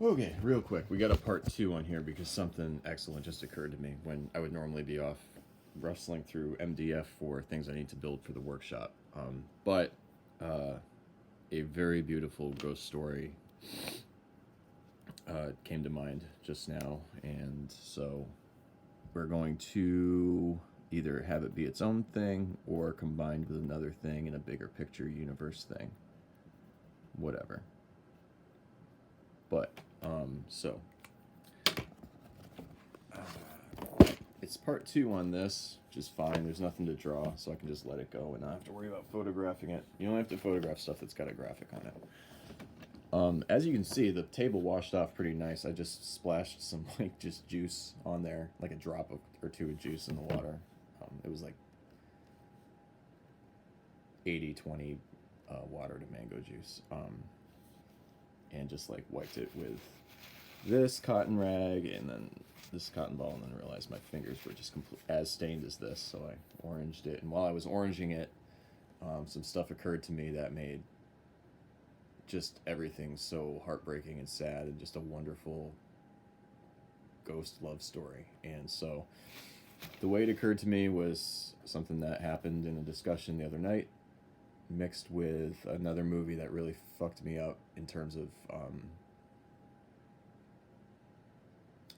Okay, real quick, we got a part two on here because something excellent just occurred to me when I would normally be off rustling through MDF for things I need to build for the workshop. But a very beautiful ghost story came to mind just now, and so we're going to either have it be its own thing or combined with another thing in a bigger picture universe thing. Whatever. But, so it's part two on this, which is fine. There's nothing to draw, so I can just let it go and not have to worry about photographing it. You don't have to photograph stuff that's got a graphic on it. As you can see, the table washed off pretty nice. I just splashed some like just juice on there, like a drop or two of juice in the water. It was like 80-20 water to mango juice, and just like wiped it with this cotton rag and then this cotton ball, and then realized my fingers were just as stained as this, so I oranged it. And while I was oranging it, some stuff occurred to me that made just everything so heartbreaking and sad, and just a wonderful ghost love story. And so the way it occurred to me was something that happened in a discussion the other night, mixed with another movie that really fucked me up in terms of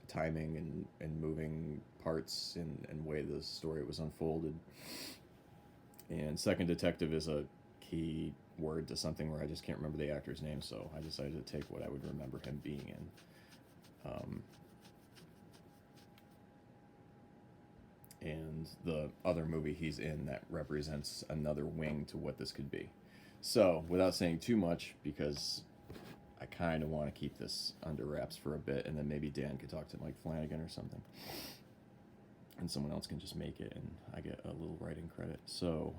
timing and moving parts and way the story was unfolded. And Second Detective is a key word to something where I just can't remember the actor's name, so I decided to take what I would remember him being in. And the other movie he's in that represents another wing to what this could be. So, without saying too much, because I kind of want to keep this under wraps for a bit, and then maybe Dan could talk to Mike Flanagan or something. And someone else can just make it, and I get a little writing credit. So,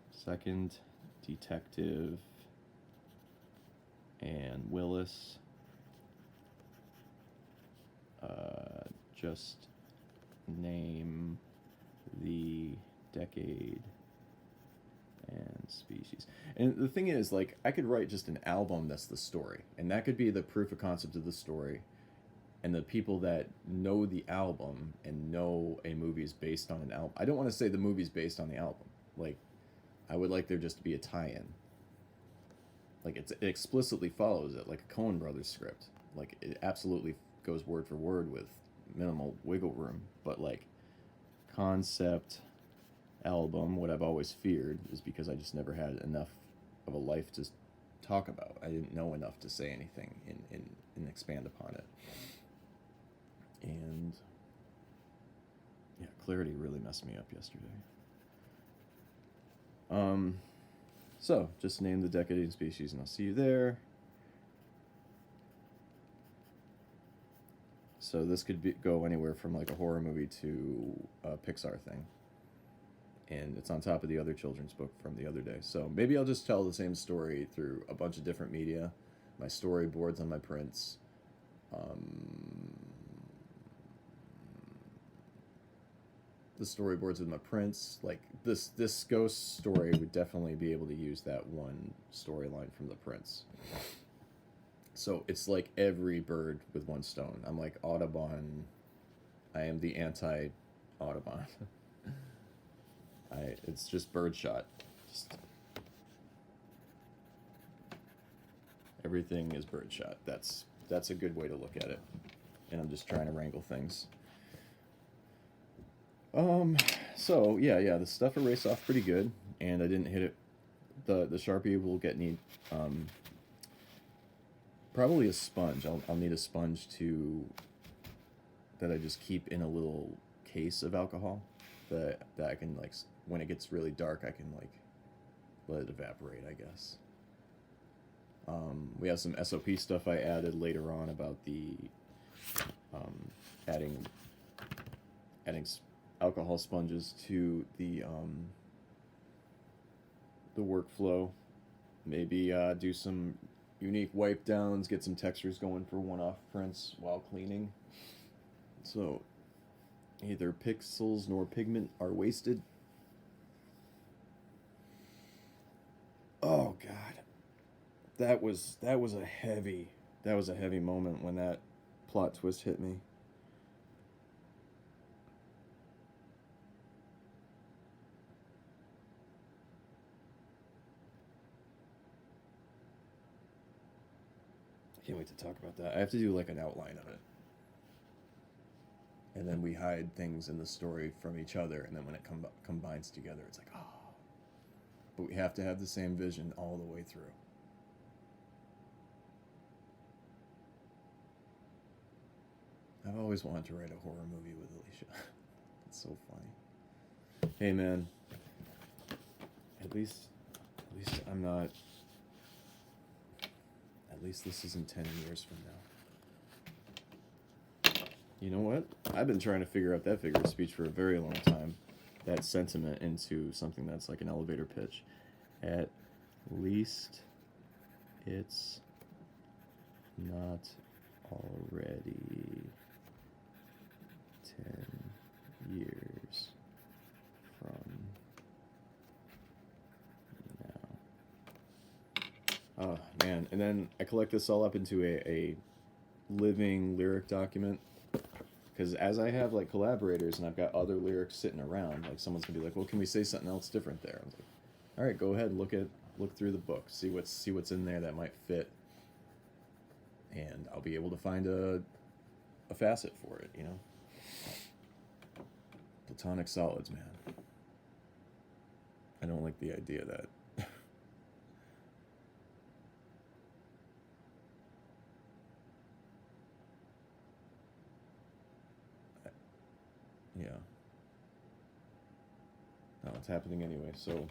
Second Detective and Willis. Just name the decade and species. And the thing is, like, I could write just an album that's the story, and that could be the proof of concept of the story. And the people that know the album and know a movie is based on an album. I don't want to say the movie's based on the album. Like, I would like there just to be a tie-in. Like, it explicitly follows it, like a Coen Brothers script. Like, it absolutely goes word for word with minimal wiggle room. But, like, concept album, what I've always feared is because I just never had enough of a life to talk about. I didn't know enough to say anything and expand upon it. And yeah, clarity really messed me up yesterday. So just name the decade and species, and I'll see you there. So this could go anywhere from like a horror movie to a Pixar thing. And it's on top of the other children's book from the other day. So maybe I'll just tell the same story through a bunch of different media. My storyboards on my prints. The storyboards with my prints. Like this ghost story would definitely be able to use that one storyline from the prints. So it's like every bird with one stone. I'm like Audubon. I am the anti-Audubon. It's just birdshot. Just everything is birdshot. That's a good way to look at it. And I'm just trying to wrangle things. So yeah, the stuff erased off pretty good, and I didn't hit it. The Sharpie will need probably a sponge. I'll need a sponge that I just keep in a little case of alcohol that I can, like, when it gets really dark, I can like let it evaporate, I guess. We have some SOP stuff I added later on about the adding alcohol sponges to the workflow. Maybe do some unique wipe downs, get some textures going for one-off prints while cleaning. So neither pixels nor pigment are wasted. Oh god, that was a heavy That was a heavy moment when that plot twist hit me. I can't wait to talk about that. I have to do like an outline of it. And then we hide things in the story from each other, and then when it combines together, it's like, oh. But we have to have the same vision all the way through. I've always wanted to write a horror movie with Alicia. It's so funny. Hey man, at least I'm not. At least this isn't 10 years from now. You know what? I've been trying to figure out that figure of speech for a very long time. That sentiment into something that's like an elevator pitch. At least it's not already 10 years from now. Oh man, and then I collect this all up into a living lyric document, because as I have like collaborators and I've got other lyrics sitting around, like someone's gonna be like, well, can we say something else different there? I was like, all right, go ahead, look through the book, see what's in there that might fit, and I'll be able to find a facet for it, you know. Platonic solids, man. I don't like the idea that yeah. No, it's happening anyway, so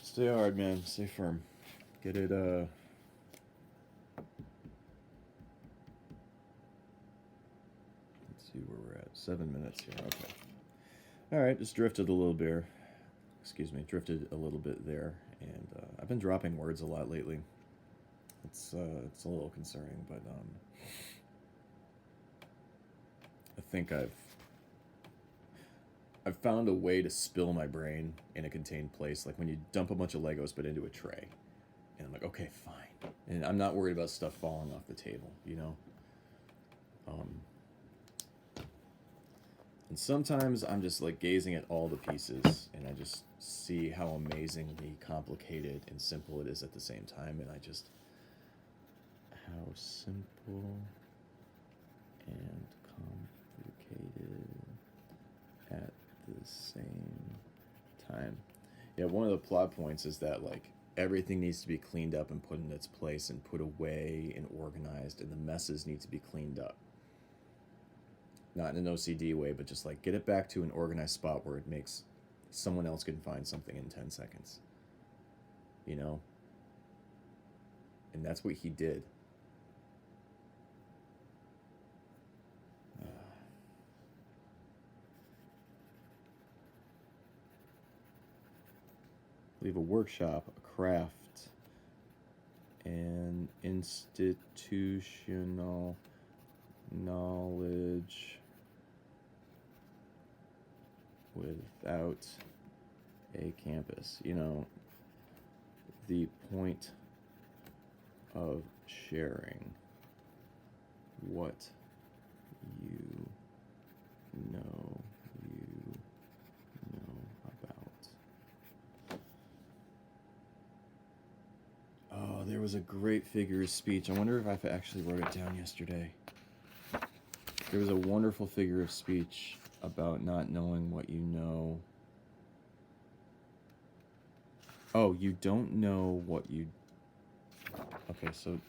stay hard, man. Stay firm. Get it, let's see where we're at. 7 minutes here, okay. Alright, just drifted a little bit. Drifted a little bit there, and I've been dropping words a lot lately. It's a little concerning, but I think I've found a way to spill my brain in a contained place, like when you dump a bunch of Legos but into a tray, and I'm like, okay, fine, and I'm not worried about stuff falling off the table, you know. And sometimes I'm just like gazing at all the pieces, and I just see how amazingly complicated and simple it is at the same time, and how simple and complicated at the same time. Yeah, one of the plot points is that like everything needs to be cleaned up and put in its place and put away and organized, and the messes need to be cleaned up. Not in an OCD way, but just like get it back to an organized spot where it makes someone else can find something in 10 seconds. You know? And that's what he did. Leave a workshop, a craft, an institutional knowledge without a campus. You know, the point of sharing what you know about. Oh, there was a great figure of speech. I wonder if I actually wrote it down yesterday. There was a wonderful figure of speech about not knowing what you know. Oh, you don't know what you... Okay, so...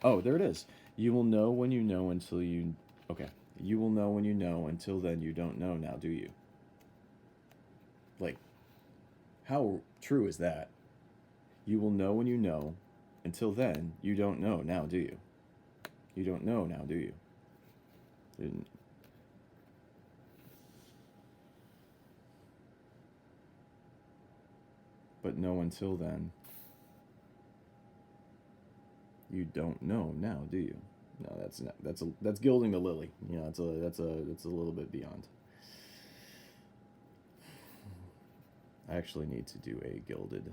Oh, there it is. You will know when you know until you... Okay. You will know when you know. Until then, you don't know now, do you? Like, how true is that? You will know when you know. Until then, you don't know now, do you? You don't know now, do you? Didn't... But know until then. You don't know now, do you? No, that's not. That's gilding the lily. You know, that's a little bit beyond. I actually need to do a gilded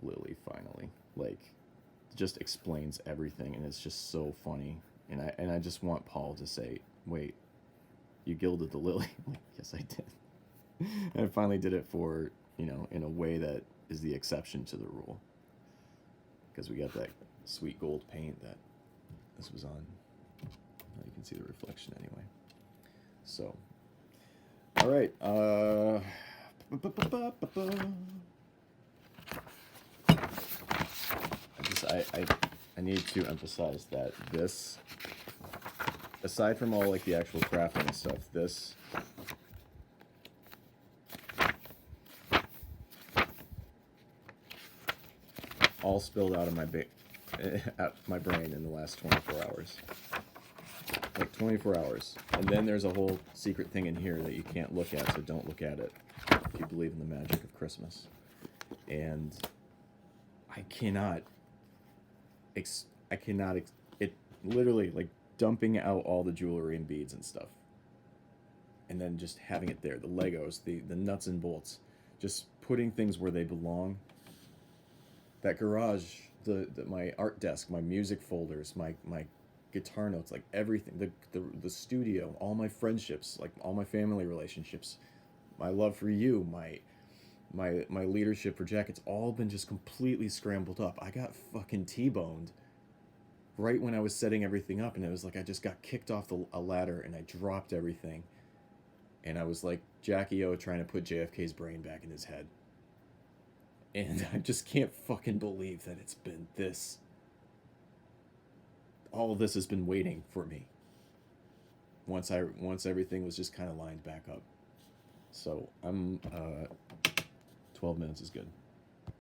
Lily finally. Like, just explains everything, and it's just so funny. And I just want Paul to say, "Wait, you gilded the lily?" Like, yes, I did. And I finally did it for, in a way that is the exception to the rule, because we got that sweet gold paint that this was on. You can see the reflection anyway. So, all right. I need to emphasize that this, aside from all like the actual crafting and stuff, this all spilled out of my brain in the last 24 hours. Like 24 hours. And then there's a whole secret thing in here that you can't look at, so don't look at it if you believe in the magic of Christmas. And I cannot it literally, like, dumping out all the jewelry and beads and stuff, and then just having it there, the Legos, the nuts and bolts, just putting things where they belong. That garage, my art desk, my music folders, my guitar notes, like everything, the studio, all my friendships, like all my family relationships, my love for you, my leadership for Jack, it's all been just completely scrambled up. I got fucking T-boned right when I was setting everything up, and it was like I just got kicked off a ladder and I dropped everything, and I was like Jackie O trying to put JFK's brain back in his head. And I just can't fucking believe that it's been this. All of this has been waiting for me. Once everything was just kind of lined back up. So I'm 12 minutes is good.